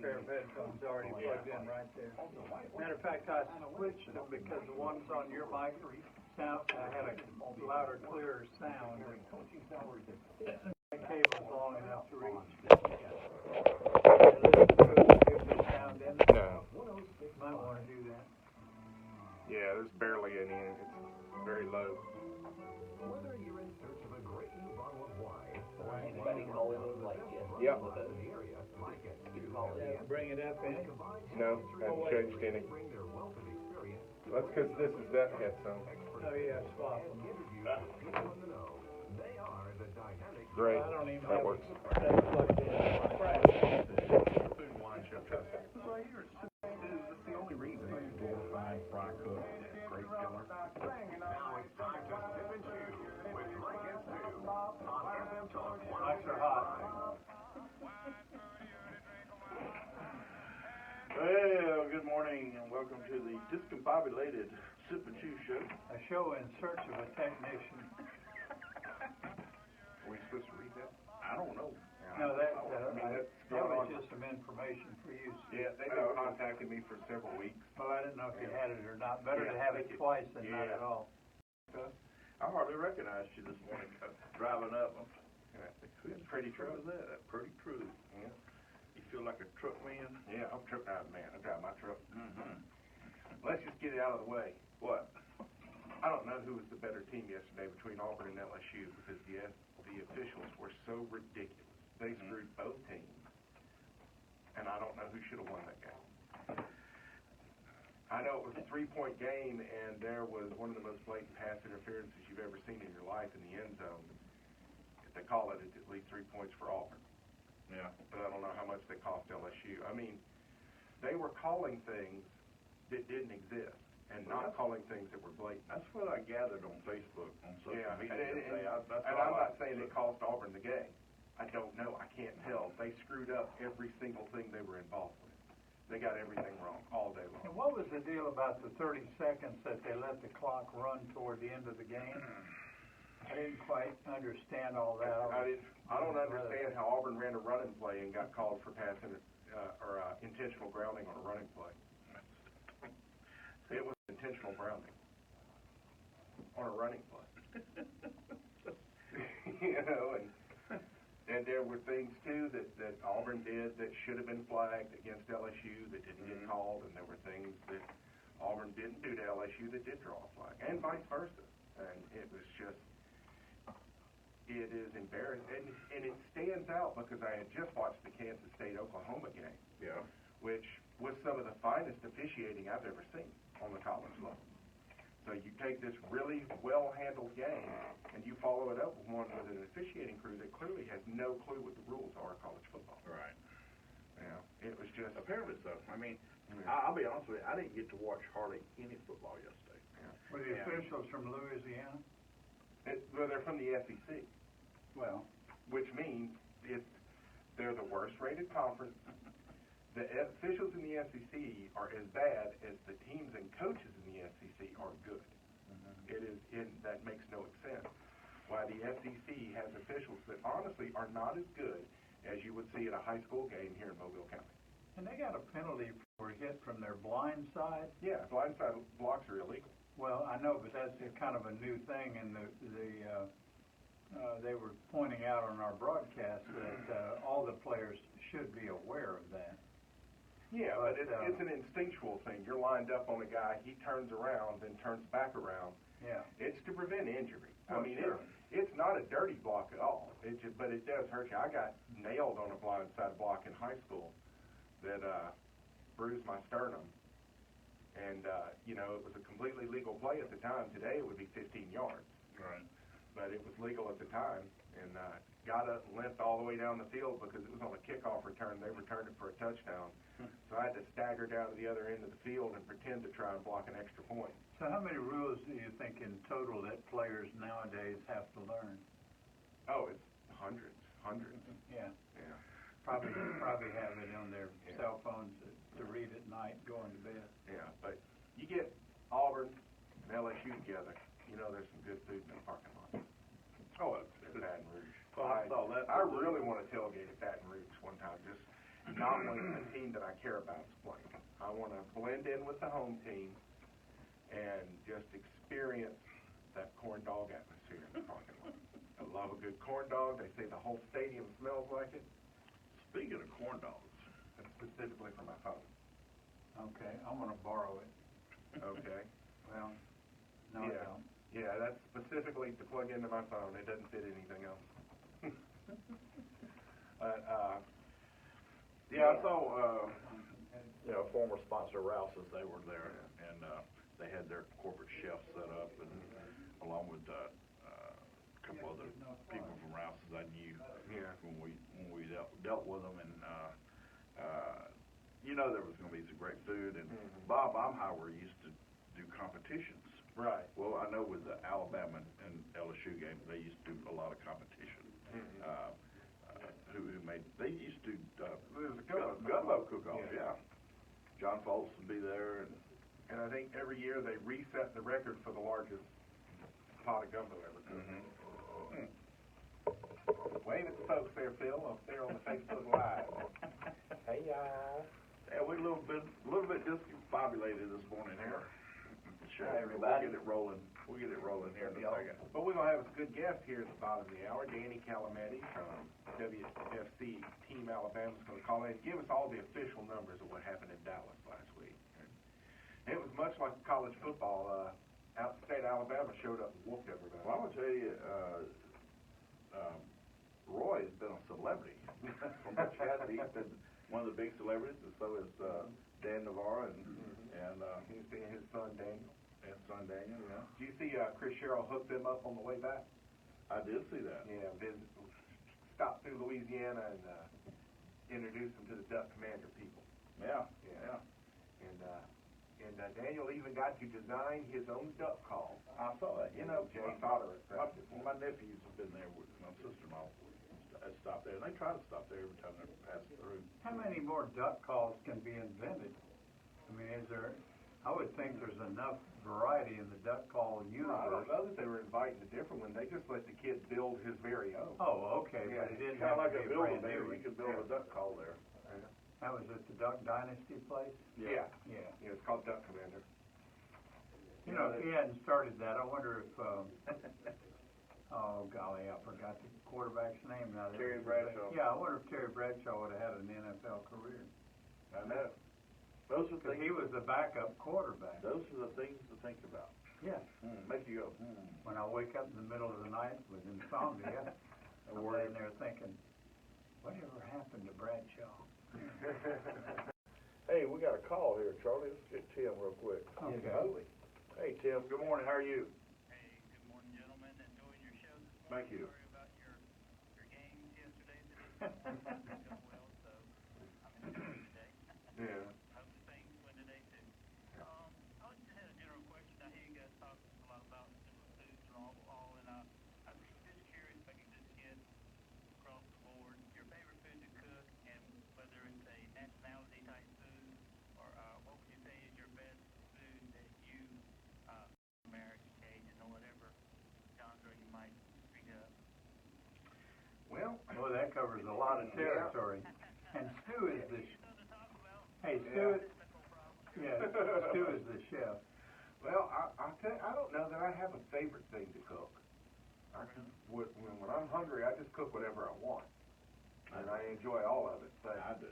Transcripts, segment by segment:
pair of headphones already plugged in right there. Matter of fact, I switched them because the ones on your mic sound had a louder, clearer sound. The cable's long enough to reach. No. Might want to do that. Yeah, there's barely any. It's very low. Whether you're in search of a great new bottle of wine or Anybody call in like Yep. in the area, like it. Bring it up in. No, haven't changed any. Bring their wealth of experience. That's because this is that headphone. Oh yeah, swap them. People in the know. They are the dynamic. Great. I don't even That have works. that plugged in. Food and wine show test. Right here, that's the only reason. Glorified fry cook, great killer. Now it's time to sip and chew with Mike and Stu on FM Talk Mics are hot. Well, good morning and welcome to the discombobulated Sip and Chew show. A show in search of a technician. Are we supposed to read that? I don't know. No, that that's was just some information for you. Yeah, they've been contacting me for several weeks. Well, I didn't know if you had it or not. Better to have it twice than not at all. I hardly recognized you this morning driving up. It's pretty true. What was that? That's pretty true. Yeah. You feel like a truck man? Yeah, I'm truck man. I drive my truck. Mm-hmm. Let's just get it out of the way. What? I don't know who was the better team yesterday between Auburn and LSU because the officials were so ridiculous. They screwed both teams, and I don't know who should have won that game. I know it was a 3-point game, and there was one of the most blatant pass interferences you've ever seen in your life in the end zone. If they call it, it's at least 3 points for Auburn. Yeah. But I don't know how much they cost LSU. I mean, they were calling things that didn't exist and not calling things that were blatant. That's what I gathered on Facebook, on social media today. And I'm not saying it cost Auburn the game. I don't know. I can't tell. They screwed up every single thing they were involved with. They got everything wrong all day long. And what was the deal about the 30 seconds that they let the clock run toward the end of the game? I didn't quite understand all that. I don't understand how Auburn ran a running play and got called for intentional grounding on a running play. It was intentional grounding on a running play. You know, and there were things too that Auburn did that should have been flagged against LSU that didn't get called, and there were things that Auburn didn't do to LSU that did draw a flag, and vice versa. And it was just, it is embarrassing, and it stands out because I had just watched the Kansas State-Oklahoma game, which was some of the finest officiating I've ever seen on the college level. So you take this really well-handled game, and you follow it up with one with an officiating crew that clearly has no clue what the rules are of college football. Right. Yeah, it was just... Apparently so. I mean, I'll be honest with you, I didn't get to watch hardly any football yesterday. Yeah. Were the officials from Louisiana? Well, they're from the SEC. Well, which means they're the worst-rated conference. The officials in the SEC are as bad as the teams and coaches in the SEC are good. That makes no sense. Why the SEC has officials that honestly are not as good as you would see at a high school game here in Mobile County. and they got a penalty for a hit from their blind side. Yeah, blindside blocks are illegal. Well, I know, but that's kind of a new thing, and they were pointing out on our broadcast that all the players should be aware of that. Yeah, but it's an instinctual thing. You're lined up on a guy, he turns around, then turns back around. Yeah. It's to prevent injury. Well, I mean, sure. it's not a dirty block at all. But it does hurt you. I got nailed on a blindside block in high school that bruised my sternum. And, it was a completely legal play at the time. Today it would be 15 yards. Right. But it was legal at the time. And got up and limped all the way down the field because it was on a kickoff return. They returned it for a touchdown. So I had to stagger down to the other end of the field and pretend to try and block an extra point. So how many rules do you think in total that players nowadays have to learn? Oh, it's hundreds. Yeah. Yeah. Probably have it on their cell phones to read at night going to bed. Yeah, but you get Auburn and LSU together, there's some good food in the parking lot. Oh, At Baton Rouge. Well, I saw that. I really want to tailgate at Baton Rouge one time. Just not when a team that I care about is playing. I want to blend in with the home team and just experience that corn dog atmosphere in the parking lot. I love a good corn dog. They say the whole stadium smells like it. Speaking of corn dogs. That's specifically for my phone. Okay, I'm gonna borrow it. Okay. Well, no, I Yeah. don't. Yeah, that's specifically to plug into my phone. It doesn't fit anything else. But, Yeah, I saw, former sponsor Rouse's, they were there, and they had their corporate chef set up, and along with a couple other people from Rouse's I knew when we dealt with them, and there was going to be some great food, and Bob Baumhauer used to do competitions. right. Well, I know with the Alabama and LSU game, they used to do a lot of competition. They used to gumbo cook-offs, yeah. John Foltz would be there, And I think every year they reset the record for the largest pot of gumbo ever cooked. Wave at the folks there, Phil, up there on the Facebook Live. Hey, y'all. Yeah, we're a little bit discombobulated this morning here. Sure, Hi, everybody. We'll get it rolling here in a second. But we're going to have a good guest here at the bottom of the hour. Danny Calametti from WFC Team Alabama is going to call in and give us all the official numbers of what happened in Dallas last week. And it was much like college football. State Alabama showed up and whooped everybody. Well, I'm going to tell you, Roy has been a celebrity. From Butch Cassidy, he's been one of the big celebrities, and so is Dan Navarro and He's seeing his son Daniel. his son Daniel. Yeah, Did you see Chris Sherrill hook them up on the way back? I did see that. Yeah, stopped through Louisiana and introduced them to the Duck Commander people. Yeah. And Daniel even got to design his own duck call. I saw that. Jay Sauter at practice. My nephews have been there with my sister-in-law. Stopped there, and they try to stop there every time they're passing through. How many more duck calls can be invented? I mean, I would think there's enough variety in the duck call I don't universe. know that they were inviting a different one. They just let the kid build his very own. Oh, okay, Yeah, but it didn't Kind have of like to a be a builder brand there. new. You could build a duck call there. That was at the Duck Dynasty place? Yeah. Yeah. Yeah, it's called Duck Commander. You know, if he hadn't started that, I wonder if, oh golly, I forgot the quarterback's name now. Terry Bradshaw. Yeah, I wonder if Terry Bradshaw would have had an NFL career. I know. Those are Because things. he was the backup quarterback. Those are the things to think about. Yeah. Make you go. When I wake up in the middle of the night with insomnia, I'm laying there thinking, whatever happened to Bradshaw? Hey, we got a call here, Charlie. Let's get Tim real quick. Okay. Hey, Tim. Good morning. How are you? Hey, good morning, gentlemen. Enjoying your show this morning. Thank you. Sorry about your games yesterday. That didn't go well, so I'm in the today. Yeah. Hope the Saints win today too. I just had a general question. I hear you guys talk a lot about different foods and all, and I'm just curious if I can just get across the board your favorite food to cook, and whether it's a nationality type food or what would you say is your best food that you American, Cajun, or whatever genre you might bring up. Well, Boy, that covers a lot of territory. And Stu is the, hey, Stu, Stu is the chef. Well, I'll tell you, I don't know that I have a favorite thing to cook. When I'm hungry, I just cook whatever I want, and I enjoy all of it. But I do.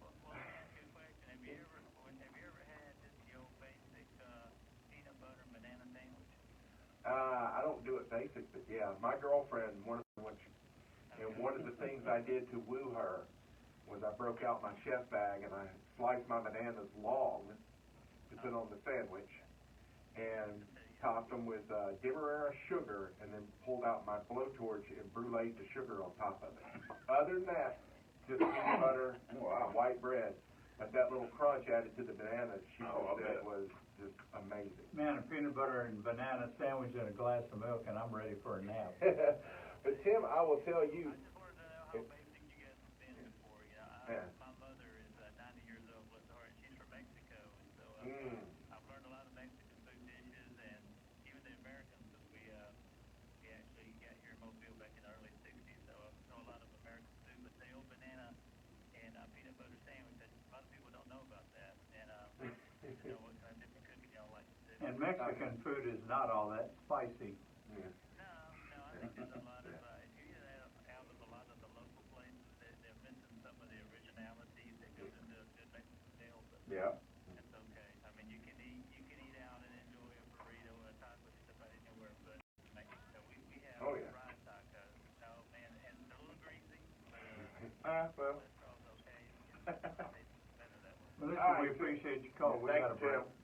Well, let me ask you a question. Have you ever had just the old basic peanut butter and banana sandwich? I don't do it basic, but yeah, my girlfriend, one of the things I did to woo her was I broke out my chef bag and I sliced my bananas long to put on the sandwich, and topped them with Demerara sugar, and then pulled out my blowtorch and bruleed the sugar on top of it. Other than that, just peanut butter, white bread. But that little crunch added to the bananas, she said was just amazing. Man, a peanut butter and banana sandwich and a glass of milk, and I'm ready for a nap. But Tim, I will tell you. I just wanted to know how basic you guys have been before. My mother is 90 years old, bless her heart, and she's from Mexico, and so I've learned a lot of Mexican food dishes, and even the Americans, because we actually got here in Mobile back in the early 60s, so I know a lot of American food, but the old banana and And Mexican food is not all that spicy. Yeah. No, I think there's a lot of, if you get out of a lot of the local places, they're missing some of the originality that goes into a good Mexican meal, but Yeah. that's okay. I mean, you can eat out and enjoy a burrito or a taco just about anywhere, but Mexico, we have Oh, yeah. fried tacos. Oh, man, and it's a little greasy, but, Well. cholesterol's okay. It's better that way. Well, listen, All right, we appreciate your call. We Thank got a you, Tim. break.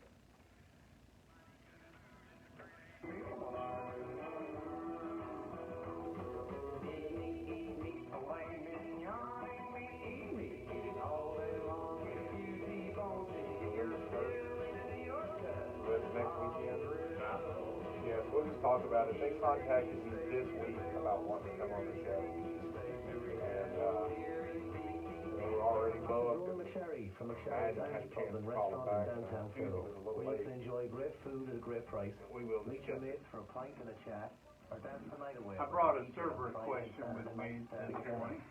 Next weekend? Yes, we'll just talk about it. They contacted me this week about wanting to come on the show. And, we're already booked. McSherry from I McSherry's hadn't had Irish a Pub chance and to call Restaurant him in back. downtown Tuesday Ferro, was a little where you late. can enjoy great food at a great price. We will Meet your discuss it. mates for a pint and a chat, or dance the night away. I brought a server question with me this morning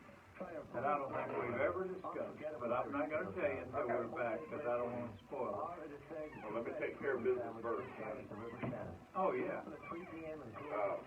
that I don't think we've ever discussed, but I'm not gonna tell you until we're back, because I don't want to spoil it. Well, let me take care of business first. Oh, yeah. 3 p.m. and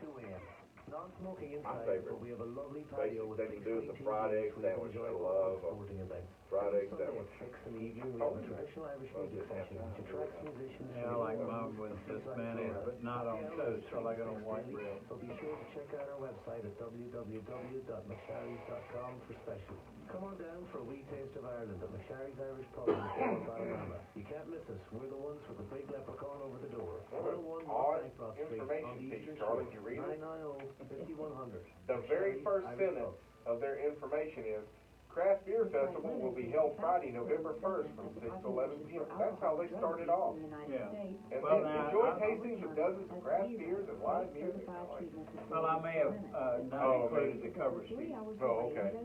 2 a.m. Non-smoking My inside, favorite but we have a lovely basic patio with thing to do is a big fried egg screen sandwich. where I you can enjoy love all a sporting events. fried egg Sunday sandwich. at 6 in the evening, we have a traditional Irish music session, which attracts musicians Yeah, I like mine with just mayonnaise, but not on toast. I like it on white bread. So be sure to check out our website at www.mcsharries.com for specials. Come on down for a wee taste of Ireland at McSharry's Irish Pub in Bama. You can't miss us. We're the ones with the big leprechaun over the door. What an 101 odd North Bancroft Street information on the piece, Eastern Charlie. Shore. Did you read it? 990-5100. The very first sentence of their information is, Craft Beer Festival will be held Friday, November 1st from 6 to 11 p.m. That's how they started off. Yeah. And Well, then now, enjoy tastings of dozens of craft beers and live music. I'm like, Well, I may have not included the cover sheet. oh, okay. I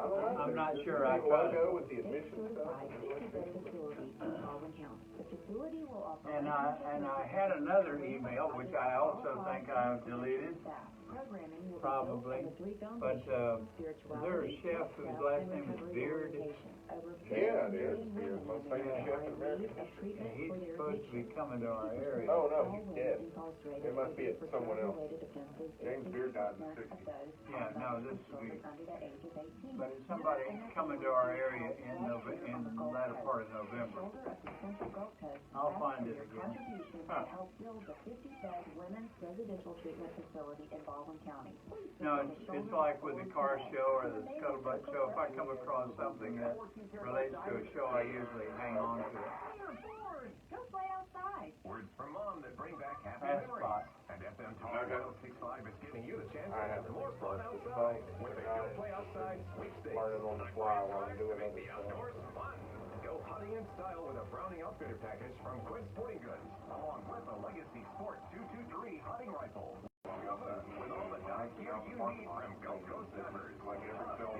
don't know. I'm not sure I Big caught logo it. with the admission stuff. And I had another email, which I also think I've deleted, probably, but there's a chef whose last name is Beard, Yeah, it is. Beer, most famous chef in American history. and he's supposed to be coming to our area. Oh, no, he's dead. It must be at someone else. James Beard died in the 60s. Yeah, no, this will be, but it's somebody coming to our area in the latter part of November. I'll find it again. Huh. No, it's like with the car show or the scuttlebutt show. If I come across something that relates to a show, I usually hang on to it. Words from mom that bring back happy That's memories. spot. And FM Talk 106.5 is giving you the chance I to have have to more start fun this outside phone with the and Go Play Outside sweepstakes. learning on the fly while I'm doing Make other the stuff. outdoors fun. Go hunting in style with a Browning Outfitter package from Quid Sporting Goods, along with a Legacy Sport 223 hunting rifle. With all the dive gear you need from Gulf Coast Divers, like the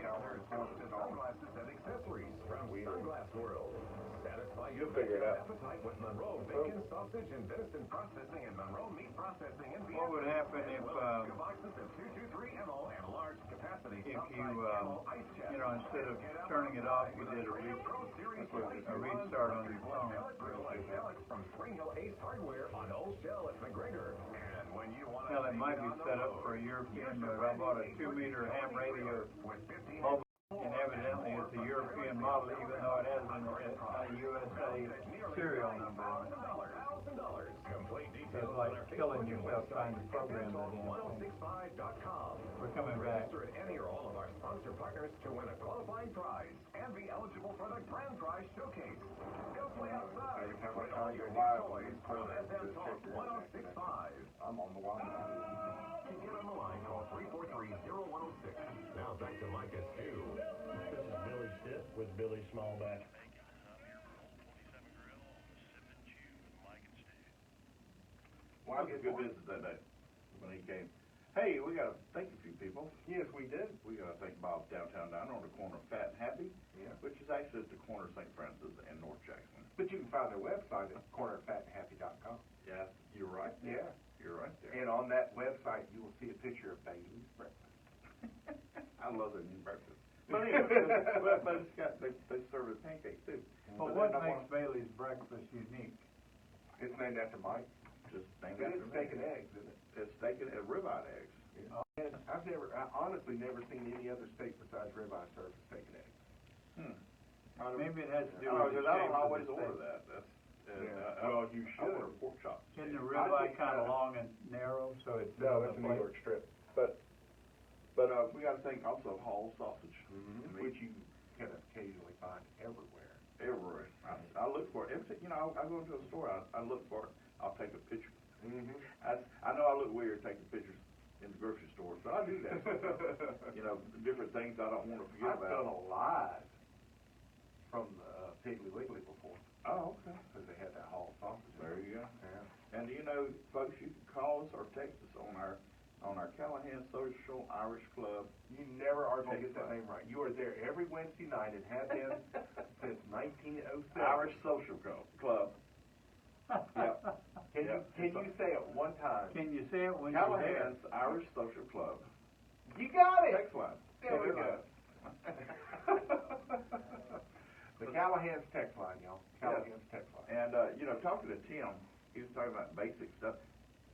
outdoors comes to sunglasses and accessories from Sunglass World. Satisfy your figure it out. appetite with Monroe Bacon, Sausage, and Venison Processing and Monroe Meat Processing and What would happen if, two boxes of 223 ammo and large capacity if top-size you, ammo ice chest. instead of turning it off, you did a restart on your phone? From Spring Hill Ace Hardware on Old Shell at McGregor. And when you want Well, it might be set up for a European mode. I bought a 2-meter ham radio mobile, and evidently it's a European model, even though it has a USA serial number on it. Complete So details it's like on our killing Facebook yourself and trying to program that in. 1065.com. We're coming back. Register at any or all of our sponsor partners to win a qualifying prize and be eligible for the grand prize showcase. Go play outside Every time I with try all to your go new live, toys it's on perfect. FM Just Talk check your 1065. I'm on the line. To get on the line, call 343-0106. Now back to Mike at 2. This is Billy Stitt with Billy Smallback. Well, I did good business that day when he came. Hey, we gotta thank a few people. Yes, we did. We gotta thank Bob's Downtown Diner on the corner of Fat and Happy, Yeah. which is actually at the corner of St. Francis and North Jackson. But you can find their website at cornerfatandhappy.com. Yeah, you're right. Yeah. You're right there. And on that website, you will see a picture of Bailey's breakfast. I love their new breakfast. But anyway, but it's got, they serve as pancakes too. But what makes Bailey's breakfast unique? It's named after Mike. Just named It after is me. steak and eggs, isn't it? It's steak and ribeye eggs. And I honestly never seen any other steak besides ribeye served with steak and eggs. Maybe it has to do Oh, with the because I shape don't of always the order steak. that. That's, Well, you I should. order pork chops. Isn't the I ribeye think, kind of long and narrow, so it's No, on that's the a New plate? York strip. But we got to think also of Hall sausage. Which you can occasionally find everywhere. Everywhere. I look for it. I go into a store, I look for it. I'll take a picture. I know I look weird taking pictures in the grocery stores, but I do that. Different things I don't want to forget I've done about. a live from the Piggly Wiggly before. Oh, okay. Because they had that Hall sausage. There you go. Yeah. And folks, you can call us or text us on our Callahan Social Irish Club. You never are going to get that name right. You are there every Wednesday night and have been since 1907. Irish Social Club. Yep. Can you say it one time? Can you say it when you're there? Callahan's Irish Social Club. You got it! Text line. There we go. The Callahan's text line, y'all. Callahan's text line. And, talking to Tim, he was talking about basic stuff.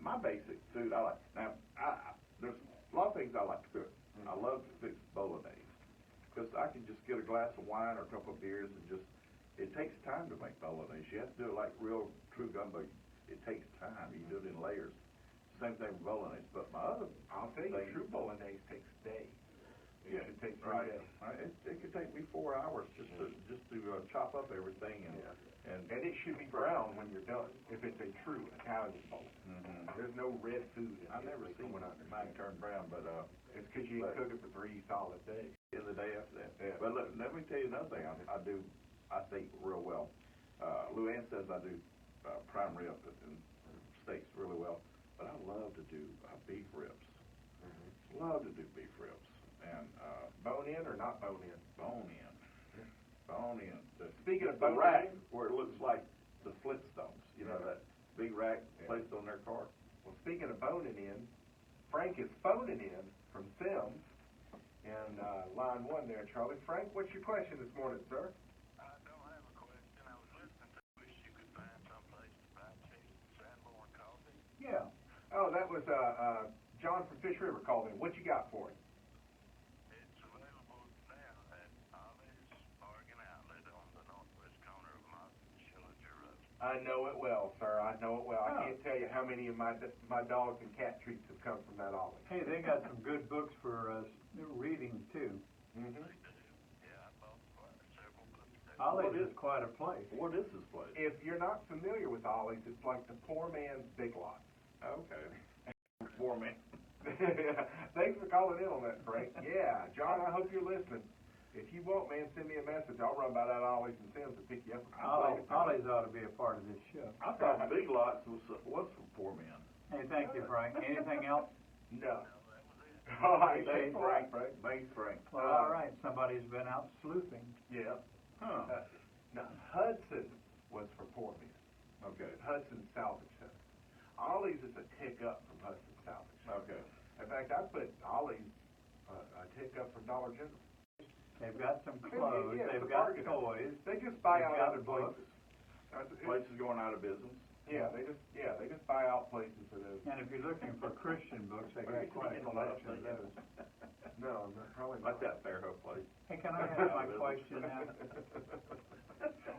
My basic food I like. Now, there's a lot of things I like to cook. I love to fix bolognese because I can just get a glass of wine or a couple of beers and it takes time to make bolognese. You have to do it like real true gumbo. It takes time. You do it in layers. Same thing with bolognese. But my other I'll tell you, thing, true bolognese takes days. It should take 3 right. days. It could take me 4 hours just to chop up everything and And it should be brown when you're done, if it's a true Italian bowl. There's no red food in it. I've never seen mine turn brown, but It's because you cook it for 3 solid days. in the day after that. Yeah. But let me tell you another thing I think real well. Luann says I do prime rib and steaks really well, but I love to do beef ribs. Love to do beef ribs. And Bone in or not bone in? bone in. Bone in. Speaking of the bone rack in, where it looks like the Flintstones, that big rack placed on their car. well, speaking of boning in, Frank is phoning in from Sims. And line 1 there, Charlie. Frank, what's your question this morning, sir? I don't have a question. I was listening to wish you could find someplace to buy cheap Sanborn coffee. Yeah. Oh, that was John from Fish River called in. What you got for him? It's available now at Ollie's Bargain Outlet on the northwest corner of Mott and Schillinger Road. I know it well, sir. I know it well. Oh. I can't tell you how many of my dogs and cat treats have come from that Ollie. Hey, they got some good books for reading too. Mm-hmm. Yeah, I bought several books there. Ollie's is quite a place. What is this place? If you're not familiar with Ollie's, it's like the poor man's Big Lots. Okay. For me. Thanks for calling in on that, Frank. Yeah, John, I hope you're listening. If you want, man, send me a message. I'll run by that Ollie's and Sims and pick you up. Ollie's ought to be a part of this show. I thought Big Lots was for poor men. Hey, thank you, Frank. Anything else? No. All right, Appreciate thanks, Frank. Thanks, Frank. Well, all right. Somebody's been out sleuthing. Yeah. Huh. Now, Hudson was for poor men. Okay. Hudson Salvage Center. Ollie's is a tick up from Hudson Salvage Center. Okay. In fact, I put Ollie's a tick up from Dollar General. They've got some clothes. Yeah, it's They've a got bargain. toys. They just buy They've out got other books. places. Places going out of business. Yeah, they just buy out places for those. And if you're looking for Christian books, they got quite a collection of those. No, probably not. Like that Fairhope place. Hey, can I ask my question now?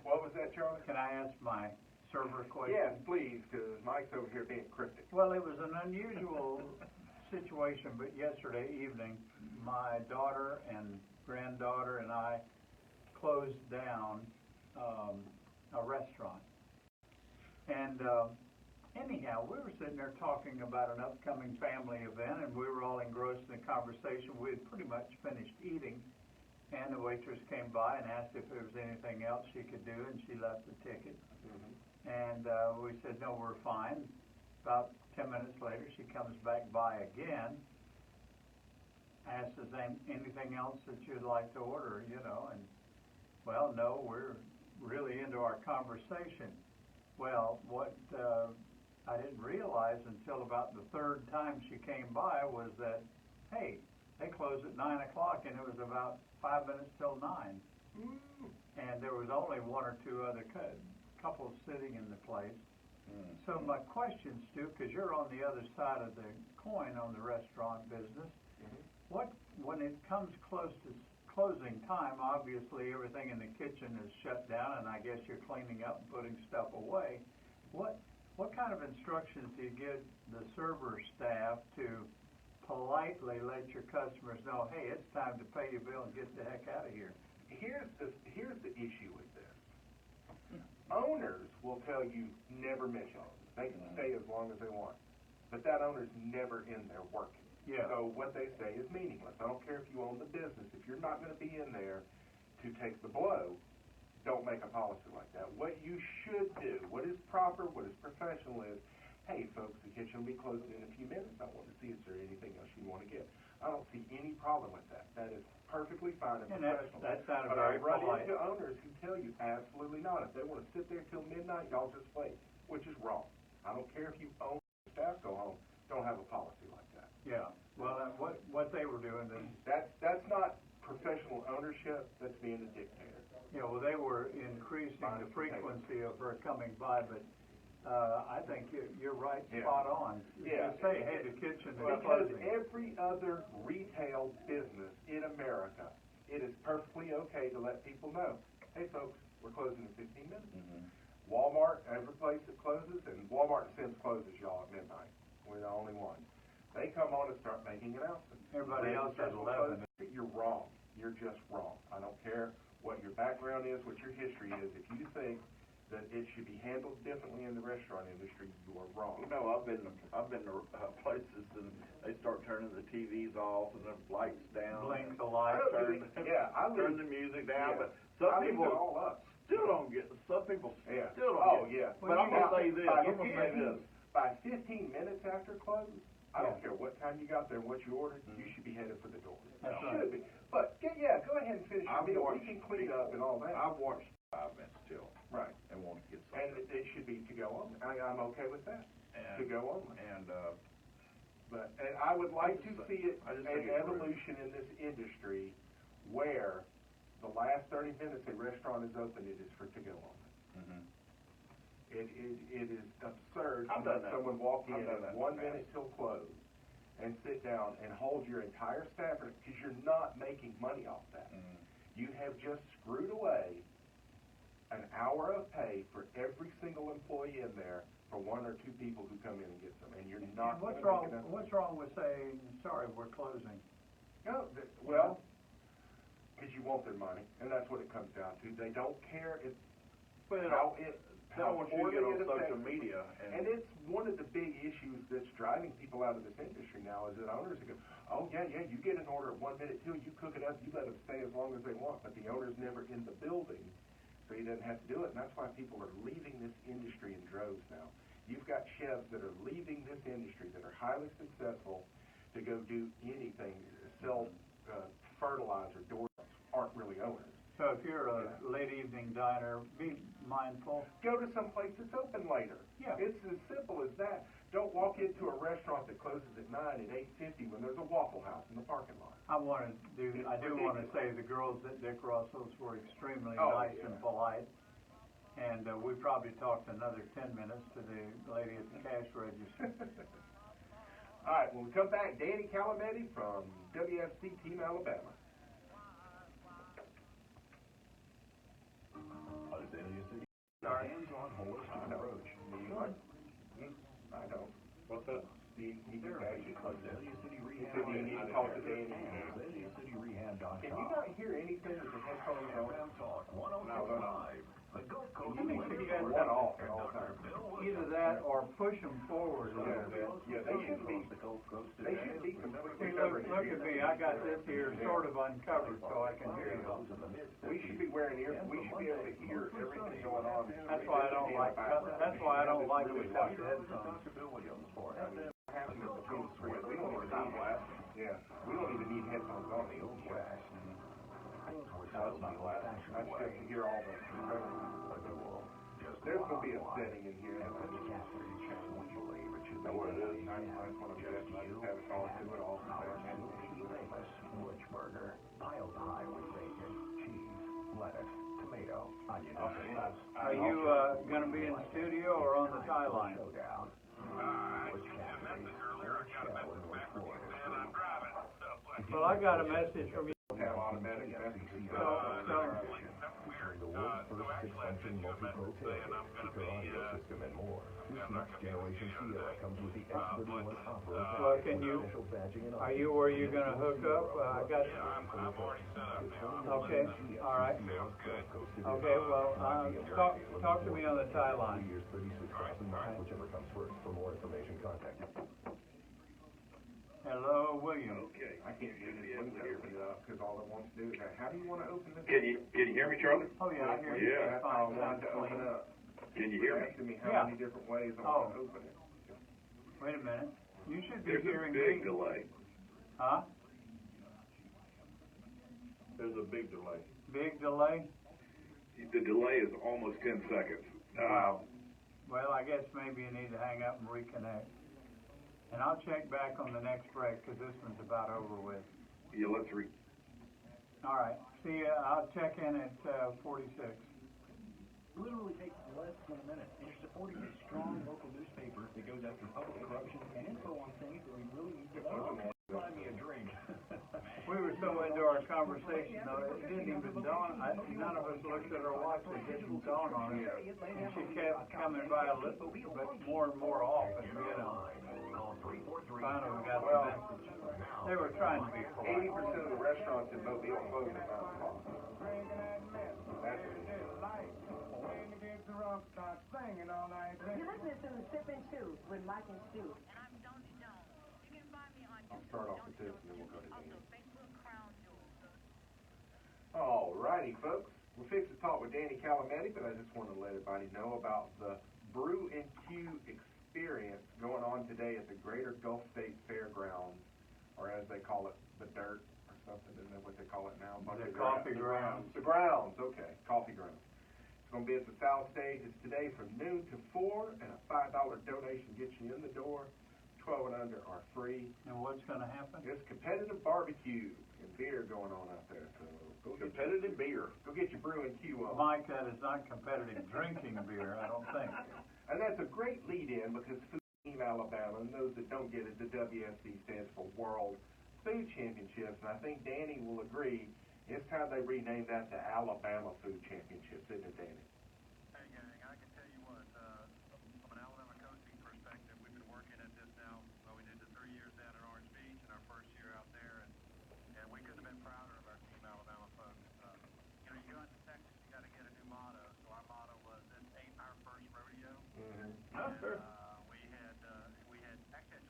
What was that, Charlie? Can I ask my server question? Yes, please, because Mike's over here being cryptic. Well, it was an unusual situation, but yesterday evening, my daughter and granddaughter and I closed down a restaurant. And anyhow, we were sitting there talking about an upcoming family event, and we were all engrossed in the conversation. We had pretty much finished eating, and the waitress came by and asked if there was anything else she could do, and she left the ticket. And we said, no, we're fine. About 10 minutes later, she comes back by again, asks us anything else that you'd like to order, and, well, no, we're really into our conversation. Well, what I didn't realize until about the third time she came by was that, hey, they close at 9 o'clock, and it was about 5 minutes till 9. And there was only one or two other couples sitting in the place. So my question, Stu, because you're on the other side of the coin on the restaurant business, when it comes close to closing time, obviously everything in the kitchen is shut down, and I guess you're cleaning up and putting stuff away. What kind of instructions do you give the server staff to politely let your customers know, hey, it's time to pay your bill and get the heck out of here? Here's the issue with this. Owners will tell you never miss on. They can stay as long as they want, but that owner's never in there working. Yeah. So what they say is meaningless. I don't care if you own the business. If you're not going to be in there to take the blow, don't make a policy like that. What you should do, what is proper, what is professional is, hey, folks, the kitchen will be closing in a few minutes. I want to see is there anything else you want to get. I don't see any problem with that. That is perfectly fine and professional. That sounded But very I run polite. into owners who tell you absolutely not. If they want to sit there till midnight, y'all just wait, which is wrong. I don't care if you own the staff go home. Don't have a policy like that. Yeah. Well, what they were doing is, That's not professional ownership. That's being a dictator. well, they were increasing the frequency of her coming by, but I think you're right, spot on. Yeah. Just say, hey, the kitchen is Because closing. every other retail business in America, it is perfectly okay to let people know, hey, folks, we're closing in 15 minutes. Walmart, every place that closes, and Walmart and Sam's closes, y'all, at midnight. We're the only ones. They come on and start making announcements. Everybody else has 11. You're wrong. You're just wrong. I don't care what your background is, what your history is. If you think that it should be handled differently in the restaurant industry, you are wrong. You know, I've been to places and they start turning the TVs off and the lights down. Blink the lights. Turn the music down, but some people all up. still don't get. Some people Yeah. still don't Oh, get. yeah. But I'm gonna say this. By 15 minutes after it closes, I don't care what time you got there and what you ordered, you should be headed for the door. That's You right. should be. But, yeah, go ahead and finish your meal. We can clean up and all that. I've watched 5 minutes still. Right. And want to get And something. it should be to go on. I'm okay with that. And, To go on. And, But I would like to see it, I just an think it's evolution in this industry where the last 30 minutes a restaurant is open, it is for to go on. It is absurd I've to done let that. someone walk in I've done that at in 1 the minute till close and sit down and hold your entire staff, because you're not making money off that. You have just screwed away an hour of pay for every single employee in there for 1 or 2 people who come in and get some, and you're not going to make enough. What's wrong with saying, sorry, we're closing? No, well, because you want their money, and that's what it comes down to. They don't care I want you to get on social media and it's one of the big issues that's driving people out of this industry now is that owners go, oh, yeah, you get an order at 1 minute till, you cook it up, you let them stay as long as they want, but the owner's never in the building, so he doesn't have to do it, and that's why people are leaving this industry in droves now. You've got chefs that are leaving this industry that are highly successful to go do anything, sell fertilizer, doors, aren't really owners. So if you're a late evening diner, be mindful. Go to some place that's open later. Yeah. It's as simple as that. Don't walk into a restaurant that closes at 9 at 8:50 when there's a Waffle House in the parking lot. I do want to say the girls at Dick Russell's were extremely nice and polite. And we probably talked another 10 minutes to the lady at the cash register. All right, when we come back, Danny Calametti from WFC Team Alabama. Hands-on holistic approach. I don't. What's that? He Azalea City Rehab. said you need to talk to Danny. AzaleaCityRehab.com. Can you not hear anything with the headphones on? FM Talk 106.5. The Gulf Coast Let me Electric see that one off at all times. Either that or push them forward a little bit. Yeah, they should be completely covered. Look at me, I got this here sort of uncovered so I can hear you. We should be wearing ears. We should be able to hear everything going on. That's why I don't like the cuffed headphones. We don't even need blasting. Yeah, we don't even need headphones on the old show. That's just to hear all the. There's gonna be a setting in here. I know what it is. I just want to get it. I just have it all to it all. Butch burger, piled high with bacon, cheese, lettuce, tomato, Are you gonna be in the studio or on the tie line? Well, I got a message from you. Have automatic message. The world's first six-function multi-pro tailgate, secure audio system, and more. This next generation Sierra comes with the X31 off-road. Well, can you? Are you where you're gonna hook up? I got. Okay. All right. Okay. Well, talk to me on the tie line. Years 36,000 miles, whichever comes first. For more information, contact. Hello, William. Okay. I can't get this window opened up because all it wants to do is, how do you want to open this? Can you hear me, Charlie? Oh yeah, I hear you. Yeah. That's how I wanted to open up. Can you hear me? Asking me how Yeah. many different ways I Oh. want to open it. Wait a minute. You should be There's a hearing big me. delay. Huh? There's a big delay. Big delay? The delay is almost 10 seconds. Well, I guess maybe you need to hang up and reconnect. And I'll check back on the next break because this one's about over with. Yeah, let's All right. See ya. I'll check in at 46. Literally takes less than a minute, and you're supporting a strong local newspaper that goes after public corruption and info on things that we really need to know. Buy me a drink. We were so into our conversation, though, it didn't even dawn. None of us looked at our watch. It didn't dawn on us. And she kept coming by a little, but more and more often, you know. Finally, we got the message. They were trying to be polite. 80% of the restaurants in Mobile close at 9 o'clock. That's it. You're listening to Sip and Chew with Mike and Stu. And I'm Jonesy Jones. You can find me on I'll start off with this and then we'll go to also Danny. Facebook Crown Jewels. All righty, folks. We're fixing to talk with Danny Calametti, but I just want to let everybody know about the Brew and Q experience going on today at the Greater Gulf State Fairgrounds, or as they call it, the Dirt or something. Isn't that what they call it now? The coffee grounds. The grounds, okay. Coffee grounds. It's going to be at the South Stage. It's today from noon to 4, and a $5 donation gets you in the door. 12 and under are free. And what's going to happen? There's competitive barbecue and beer going on out there. So go get Competitive beer. Go get your Brew and Q on. Mike, that is not competitive drinking beer, I don't think. And that's a great lead-in because Food Team Alabama, and those that don't get it, the WFC stands for World Food Championships. And I think Danny will agree, it's time they rename that the Alabama Food Championships, isn't it, Danny? Hey, gang, I can tell you what, from an Alabama coaching perspective, we've been working at this now. Well, we did the 3 years down in Orange Beach and our first year out there, and we couldn't have been prouder of our Team Alabama folks. You know, you go out to Texas, you got to get a new motto. So our motto was, "This ain't our first rodeo." Mm-hmm. Oh, sure. We had actually had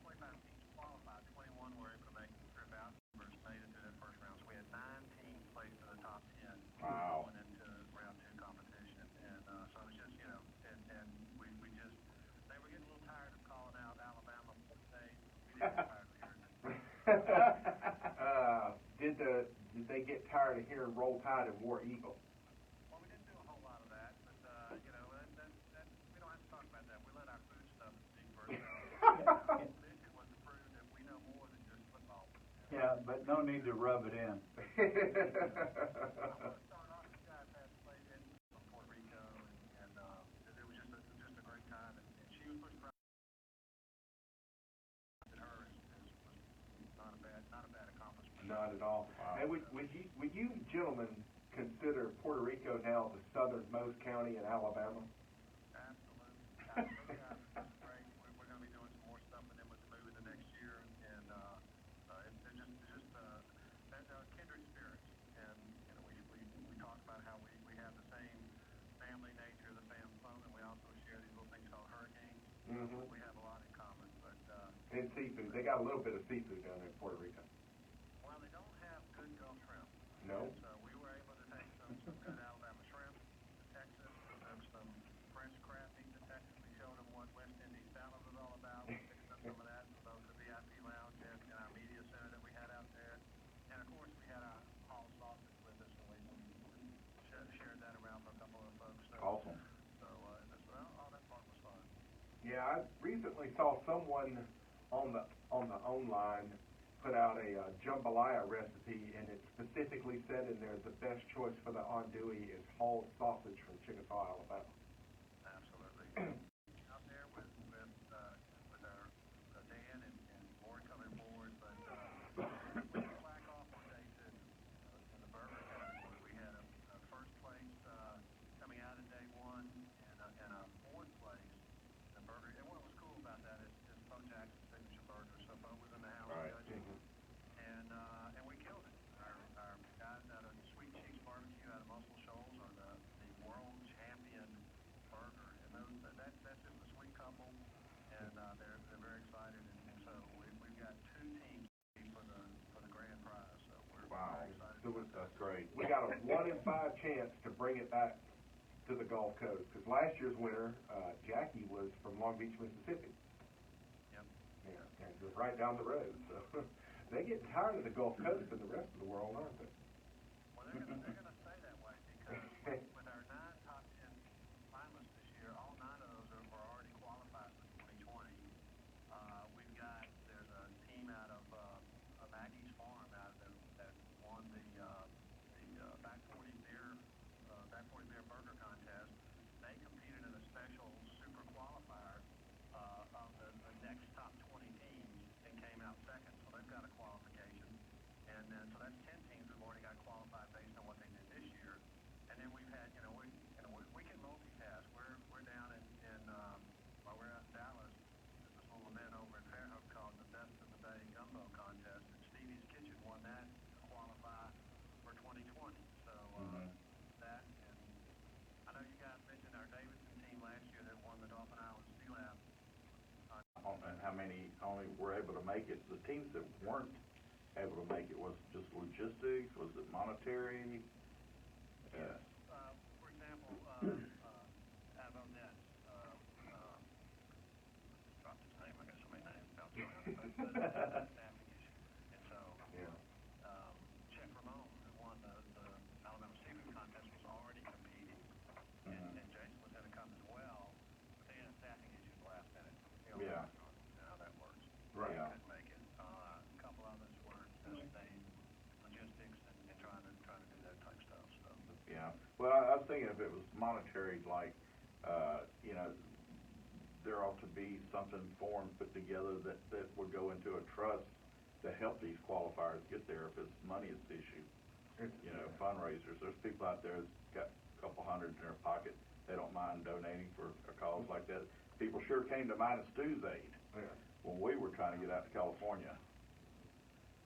25 teams qualified. 21 were able to make the trip out. First made it to that first round. So we had 9 teams placed in the top 10 Wow. going into round 2 competition. And so it was just, you know, and we just, they were getting a little tired of calling out Alabama State. We didn't get tired of hearing it. Did they get tired of hearing Roll Tide and War Eagle? Well, we didn't do a whole lot of that, but, you know, that we don't have to talk about that. We let our food stuff speak for itself. Our mission was to prove that we know more than just football. Yeah, but no need to rub it in. Started off, you guys had played in Puerto Rico, and it was just a great time. And she was pretty proud that her was not a bad accomplishment. Not at all. And would you gentlemen consider Puerto Rico now the southernmost county in Alabama? Absolutely. That's great. We're going to be doing some more stuff with them with the movie the next year, and it's just kindred spirits. And you know, we talk about how we have the same family nature, the same fun, and we also share these little things called hurricanes. Mm-hmm. We have a lot in common, but And seafood. They got a little bit of seafood down there in Puerto Rico. well, they don't have good Gulf shrimp. No? So we were able to take some good Alabama shrimp to Texas, some French crab meat to Texas. We showed them what West Indies salad was all about. We picked up some of that for those at the VIP lounge and our media center that we had out there. And of course, we had our hall sausage with us, and we shared that around with a couple of folks. So, Awesome. So all that part was fun. Yeah, I recently saw someone on the online put out a jambalaya recipe, and it specifically said in there the best choice for the andouille is whole sausage from Chickasaw, Alabama. Absolutely. Out there with our Dan and Lori coming forward, but we slack off on day two in the burger category. We had a first place coming out in day one and a fourth place in the burger. And what was cool about that is Bo Jackson's signature burger. So Bo was in the house judging, and we killed it. Our guys out of Sweet Cheeks Barbecue out of Muscle Shoals are the world champion burger, and that's just a sweet couple, and they're very excited, and so we've got two teams for the grand prize, so we're very excited. That's great. We got a 1 in 5 chance to bring it back to the Gulf Coast, because last year's winner, Jackie, was from Long Beach, Mississippi. Yep. Yeah, and just right down the road. So they get tired of the Gulf Coast and the rest of the world, aren't they? Well, they're gonna stay that way because with our 9 top 10 finalists this year, all 9 of those are already qualified for 2020. There's a team out of Maggie's Farm out of that won the Back 40 beer burger contest. They competed in a special super qualifier of the next top 20 teams and came out second. So they've got a qualification, and then so that's 10 teams who've already got qualified based on what they did this year. And then we've had, we can multitask. We're down in while we're out in Dallas, there's this little event over in Fairhope called the Best of the Bay Gumbo Contest, and Stevie's Kitchen won that to qualify for 2020. So that, and I know you guys mentioned our Davidson team last year that won the Dolphin Island Sea Lab. And how many only were able to make it? The teams that weren't able to make it, was it just logistics? Was it monetary? Yes. For example, out of Odette, dropped his name. I got so many names bouncing around. But staffing issue. And so, Chef Ramon, who won the Alabama Seafood Contest, was already competing, and Jason was going to come as well, but they had a staffing issue at the last minute. You know how that works. Right. They couldn't make it. A couple of us were staying logistics and trying to do that type stuff. So. Yeah. Well, I was thinking if it was monetary, like, there ought to be something formed, put together that would go into a trust to help these qualifiers get there if it's money is the issue. Fundraisers. There's people out there that's got a couple hundred in their pocket. They don't mind donating for a cause like that. People sure came to mind at Stu's aid when we were trying to get out to California.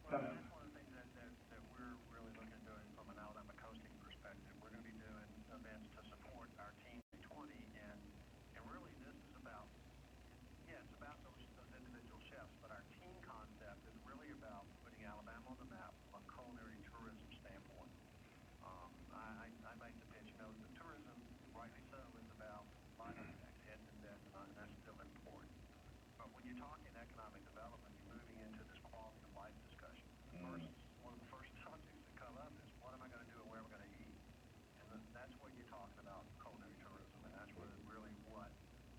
Well, that's one of the things that we're really looking at doing from an Alabama coasting perspective. We're going to be doing events to support our Team 20, and really this is about, it's about those individual chefs, but our team concept is really about putting Alabama on the map from a culinary tourism standpoint. I make the pitch, the tourism, rightly so, is about livelihood, heads and beds, and that's still important. But when you're talking economic development, you're moving into this quality of life discussion. One of the first subjects that come up is, what am I going to do and where am I going to eat? And that's what you're talking about, culinary tourism, and that's really what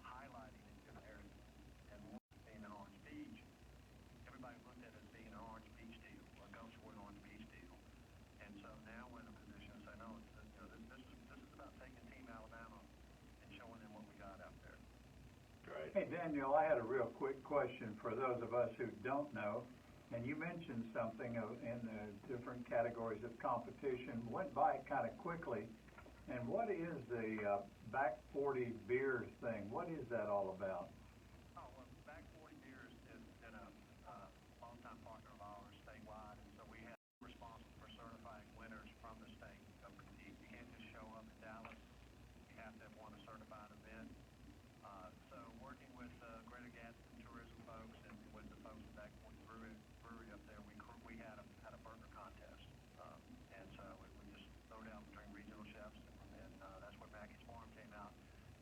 highlighting in different areas. And being in Orange Beach, everybody looked at it as being an Orange Beach deal, a Gulf Shore Orange Beach deal. And so now we're in a position to say, no, this is about taking Team Alabama and showing them what we got out there. Right. Hey, Daniel, I had a real quick question for those of us who don't know. And you mentioned something in the different categories of competition. Went by it kind of quickly. And what is the Back 40 beers thing? What is that all about? Oh, well, Back 40 Beers has been a longtime partner of ours statewide, and so we have responsible for certifying winners from the state to go compete. You can't just show up in Dallas. You have to have won a certified event. So working with Greater Gadsden tourism folks and with the folks at Back 40 Brewery up there, we had a burger contest, and so we just throw down between regional chefs, and that's where Maggie's Farm came out,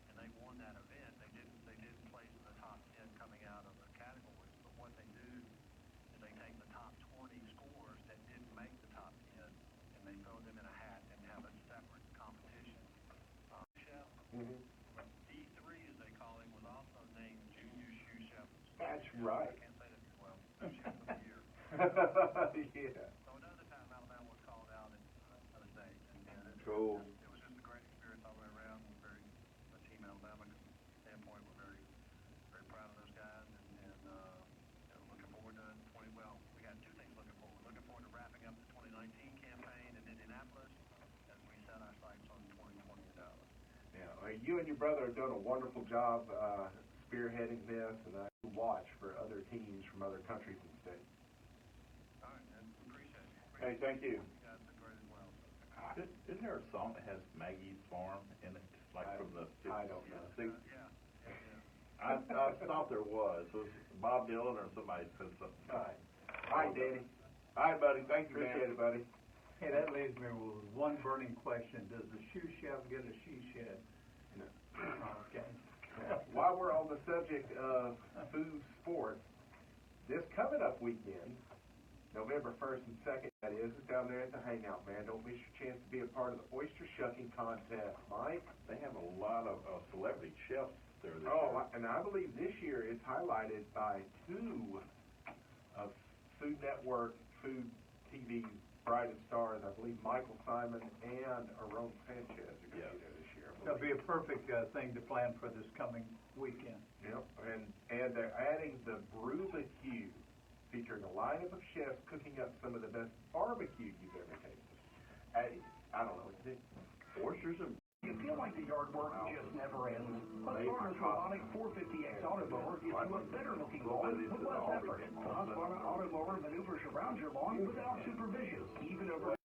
and they won that event. They didn't place in the top 10 coming out of the categories, but what they do is they take the top 20 scores that didn't make the top 10, and they throw them in a hat and have a separate competition. Chef. D3, as they call him, was also named Junior Shoe Chef. That's right. I can't say that too well. Chef of the Year. Yeah. So another time Alabama was called out in other states, and Cool. it was just a great experience all the way around. We're very, a team Alabama standpoint, we're very, very proud of those guys, and looking forward to 20. Well, we got two things looking forward. Looking forward to wrapping up the 2019 campaign in Indianapolis as we set our sights on 2020 in Dallas. Yeah, you and your brother have done a wonderful job spearheading this, and I watch for other teams from other countries and states. All right, man. Appreciate it. Hey, thank you. You guys did great as well. Isn't there a song that has Maggie's Farm in it, like from the 50s? I don't know. I thought there was. It was Bob Dylan or somebody said something. All right, Danny. All right, buddy. Thank you, Appreciate man. it, buddy. Hey, that leaves me with one burning question. Does the shoe chef get a she shed? No. Okay. While we're on the subject of food sports, this coming up weekend, November 1st and 2nd, that is down there at the Hangout, man. Don't miss your chance to be a part of the oyster shucking contest, Mike. They have a lot of celebrity chefs there this Oh, year. and I believe this year it's highlighted by two of Food Network, Food TV's brightest stars. I believe Michael Simon and Aaron Sanchez are going to be there this year. That'll be a perfect thing to plan for this coming weekend. Yep, and they're adding the barbecue, featuring a lineup of chefs cooking up some of the best barbecue you've ever tasted. I don't know what to do. Oysters and You feel like the yard work just never ends? Husqvarna's robotic 450X Automower gives you a better-looking lawn with less effort. The Husqvarna Automower maneuvers around your lawn without supervision, even over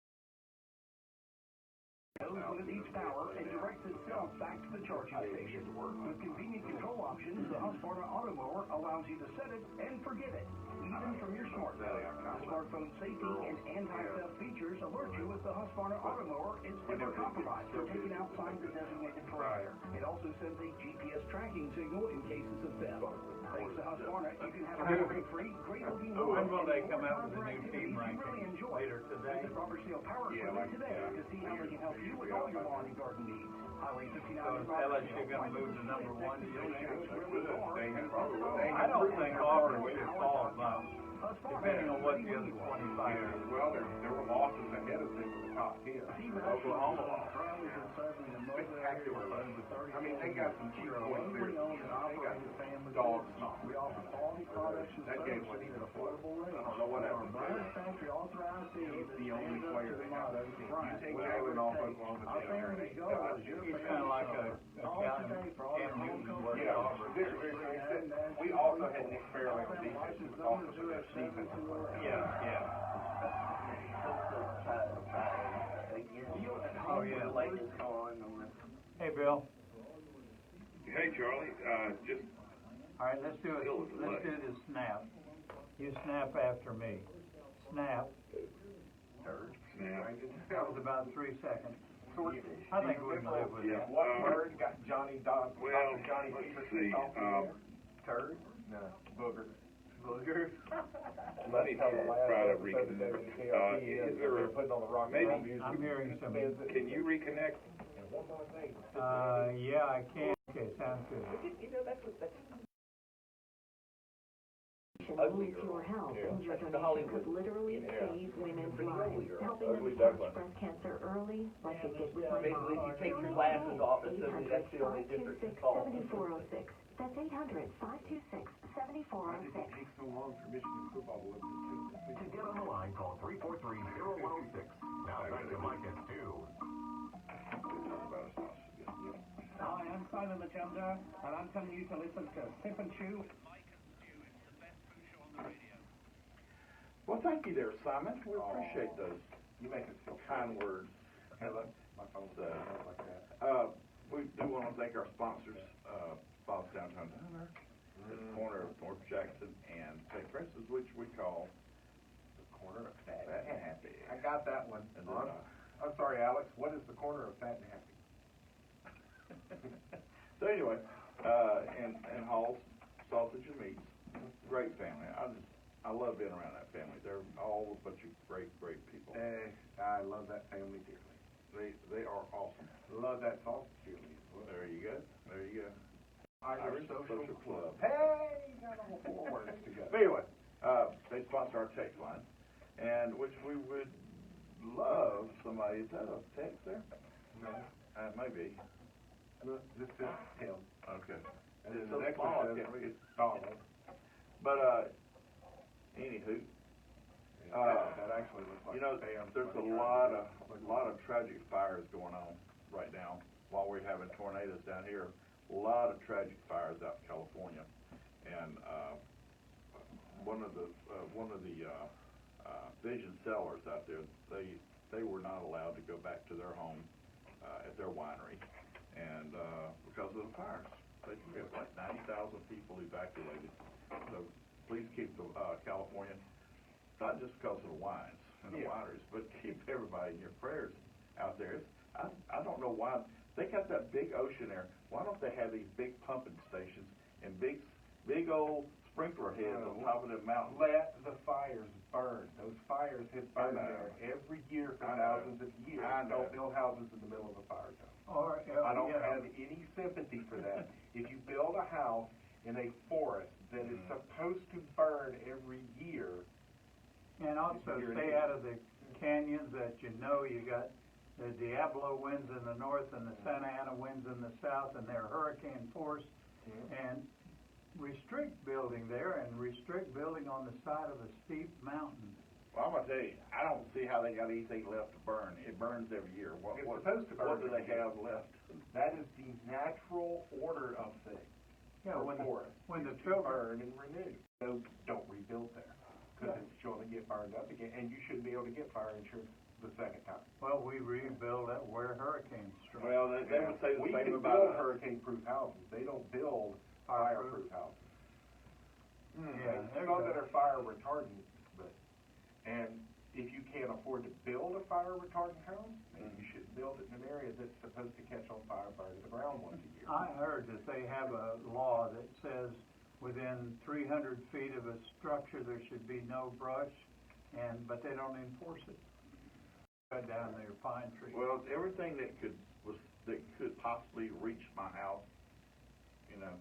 knows when it needs power and directs itself back to the charging station. With convenient control options, the Husqvarna Automower allows you to set it and forget it, even from your smartphone. The smartphone safety and anti-theft features alert you if the Husqvarna Automower is ever compromised or taken outside the designated parameter. It also sends a GPS tracking signal in cases of theft. Thanks to Husqvarna, you can have a worry-free, great-looking lawn. When will they come out with the new activities team you ranking? really enjoy. Later today? Visit Robertsdale Power Equipment today to see how they can help you with all your lawn and garden needs. Highway 59 So is LSU going to move to number one? Do you think? I I don't think Auburn should fall now, depending on what the other 25 is. Well, there were losses ahead of them in the top 10. Oklahoma lost. Spectacular losses. I mean, they got some cheap points there. They got dogs. That game was even affordable. I don't know what happened there. He's the only player they have. You take Jalen off Oklahoma, they are He's kind of like a Cam Newton was at Yeah, Auburn. we also had Nick Farrell on defense, who was also the best defensive player. Yeah. Oh, yeah. Hey, Bill. Hey, Charlie, just All right, let's do this snap. You snap after me. Snap. snap. That was about 3 seconds. I think we can live with that. What word got Johnny Dog? Well, Johnny let's see. Turd? No. Booger. Booger. Let me try to reconnect. Is there a, maybe, I'm hearing some. can you reconnect? Yeah, I can. Okay, sounds good. Needs your help and your donation could literally save women's lives. Helping them catch breast cancer early, like they did with my mom. You take your glasses off, and that's the only difference in cost. 800-526-7406. That's 800-526-7406. It takes so long for Michigan football to look at To get on the line, call 343-0106. Now back to Mike at 2. Hi, I'm Simon Magenda, and I'm telling you to listen to Sip and Chew. Well, thank you there, Simon. We appreciate those You make us feel kind words. Hello. My phone's like that. We do want to thank our sponsors, Bob's Downtown Diner, the corner of North Jackson and St. Francis, which we call The corner of Fat Fat and and Happy. I got that one. And then, I'm sorry, Alex. What is the corner of Fat and Happy? So anyway, and Hall's Sausage and Meats, great family. I love being around that family. They're all a bunch of great people. I love that family dearly. They are awesome. Love that sausage dearly as well. There you go. Irish Social Club. Hey, got all 4 words together. But anyway, they sponsor our text line, and which we would love somebody. Is that a text there? No. Maybe. This is Tim. Okay. And then So the next small, I one can't says read it. it's Donald. But anywho, That actually looks like you know, spam. there's a lot of tragic fires going on right now while we're having tornadoes down here. A lot of tragic fires out in California, and one of the Vision sellers out there, they were not allowed to go back to their home at their winery, and because of the fires, they have like 90,000 people evacuated. So please keep the California, not just because of the wines and the wineries, but keep everybody in your prayers out there. I don't know why they got that big ocean there. Why don't they have these big pumping stations and big old sprinkler heads on top of the mountain? Let the fires burn. Those fires have burned there every year for thousands of years. Don't build houses in the middle of a fire zone. I don't have any sympathy for that. If you build a house in a forest that is supposed to burn every year, and also stay out of the canyons that you got the Diablo winds in the north and the Santa Ana winds in the south, and they're hurricane force, and restrict building there and restrict building on the side of a steep mountain. Well, I'm going to tell you, I don't see how they got anything left to burn. It burns every year. It's supposed to burn. What do they have left? That is the natural order of things. Yeah, when the children burn and renew. So don't rebuild there, because it's going to get burned up again, and you shouldn't be able to get fire insurance the second time. Well, we rebuild it where hurricanes strike. Well, they would say the we same can about build hurricane-proof houses. They don't build fire-proof houses. Some that are fire retardant, and if you can't afford to build a fire retardant house, maybe you should build it in an area that's supposed to catch on fire, burn to the ground once a year. I heard that they have a law that says within 300 feet of a structure there should be no brush, but they don't enforce it. Cut down their pine trees. Well, everything that could possibly reach my house, you know,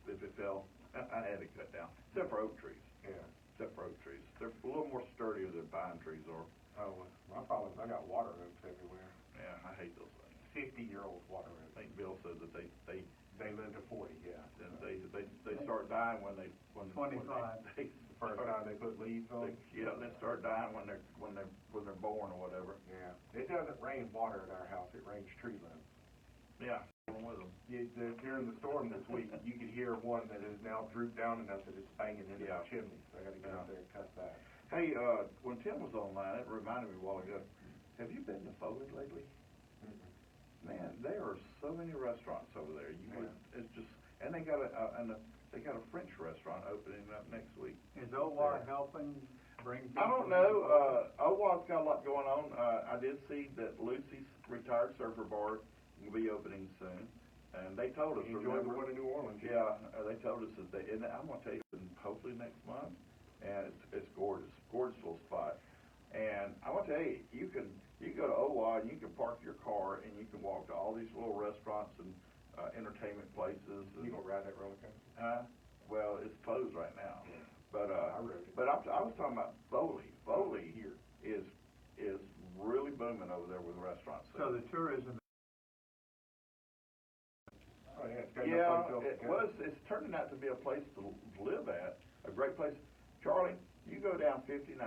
if it fell, I had it cut down, except for oak trees. Yeah. Except for oak trees. They're a little more sturdier than pine trees are. Oh, my problem is I got water oaks everywhere. Yeah, I hate those things. 50-year-old water oaks. I think Bill said that they live to 40, yeah. And they start dying when 25. First time they put leaves on. They start dying when they're born or whatever. Yeah. It doesn't rain water at our house. It rains tree limbs. Yeah. With them. During the storm this week, you could hear one that is now drooped down enough that it's banging into the chimney. So I got to get out there and cut that. Hey, when Tim was online, it reminded me a while ago. Have you been to Foley lately? Man, there are so many restaurants over there. It's just, and they got a French restaurant opening up next week. Is OWA helping bring people? I don't know. OWA's got a lot going on. I did see that Lucy's retired surfer bar will be opening soon, and they told us. Enjoy the one in New Orleans. Yeah, they told us that and I'm going to tell you, hopefully next month, and it's gorgeous little spot. And I want to tell you, you can go to OWA and you can park your car and you can walk to all these little restaurants and entertainment places. You gonna ride that roller coaster? Well, it's closed right now. Yeah. But I rode it. But I was talking about Foley. Foley here is really booming over there with restaurants. So the tourism. Oh yeah, it's turning out to be a place to live at, a great place. Charlie, you go down 59,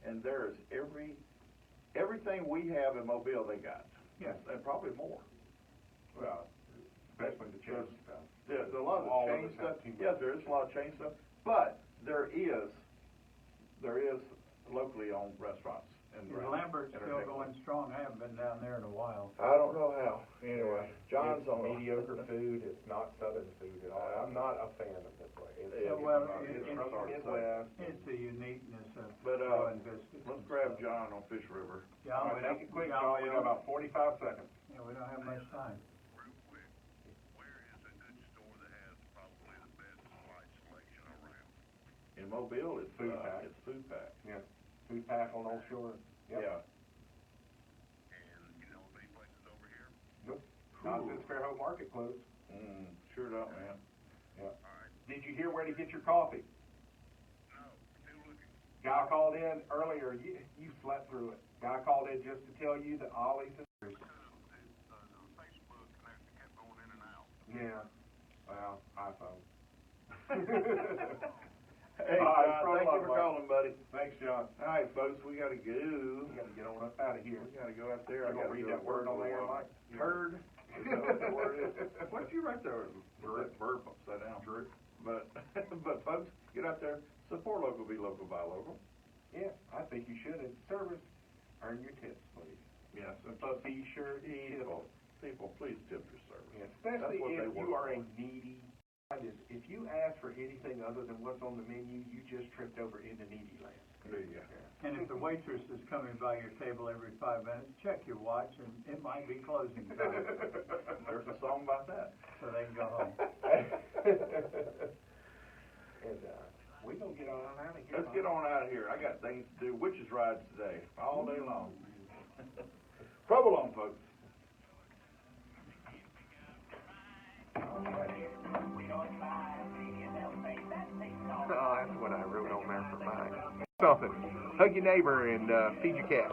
and there is everything we have in Mobile they got. Yes, and probably more. Well, especially the chain stuff. There's a lot of chain stuff. Yeah, there is a lot of chain stuff, but there is locally owned restaurants. Is Lambert's still going strong? I haven't been down there in a while. I don't know how. Anyway, John's it's on mediocre food. It's not Southern food at all. I'm not a fan of this place. It's from the Midwest. It's the uniqueness of growing biscuits. Let's grab John on Fish River. Yeah, make it quick, John. We got about 45 seconds. Yeah, we don't have much time. Real quick, where is a good store that has probably the best flight selection around? In Mobile, it's Food Pack. It's Food Pack. Yeah. Food Pack on Old Shore. Yep. Yeah. And you know of any places over here? Nope. Not since Fairhope Market closed. Sure don't, man. Yeah. All right. Did you hear where to get your coffee? No, still looking. Guy called in earlier, you slept through it. Guy called in just to tell you that Ollie's is Facebook connection kept going in and out. yeah, well, iPhone. Hey, John, thank you for calling, buddy. Thanks, John. All right, folks, we gotta go. We gotta get on up out of here. We gotta go out there. You gonna read that word on there, Mike? Turd. Is that what the word is? What'd you write there? Verb upside down. Drew. But folks, get out there, support local, be local, buy local. Yeah, I think you should. In service, earn your tips, please. Yes, and Be sure to tip. people, please tip your service. Yeah, especially That's what if they you work are a for. needy. If you ask for anything other than what's on the menu, you just tripped over into needy land. There you go. And if the waitress is coming by your table every 5 minutes, check your watch, and it might be closing time, There's a song about that. so they can go home. And we gonna get on out of here. Let's get on out of here. I got things to do. Witches rides today, all day long. Provolone, folks. Oh, that's what I wrote on there for mine. Something. Hug your neighbor and feed your cat.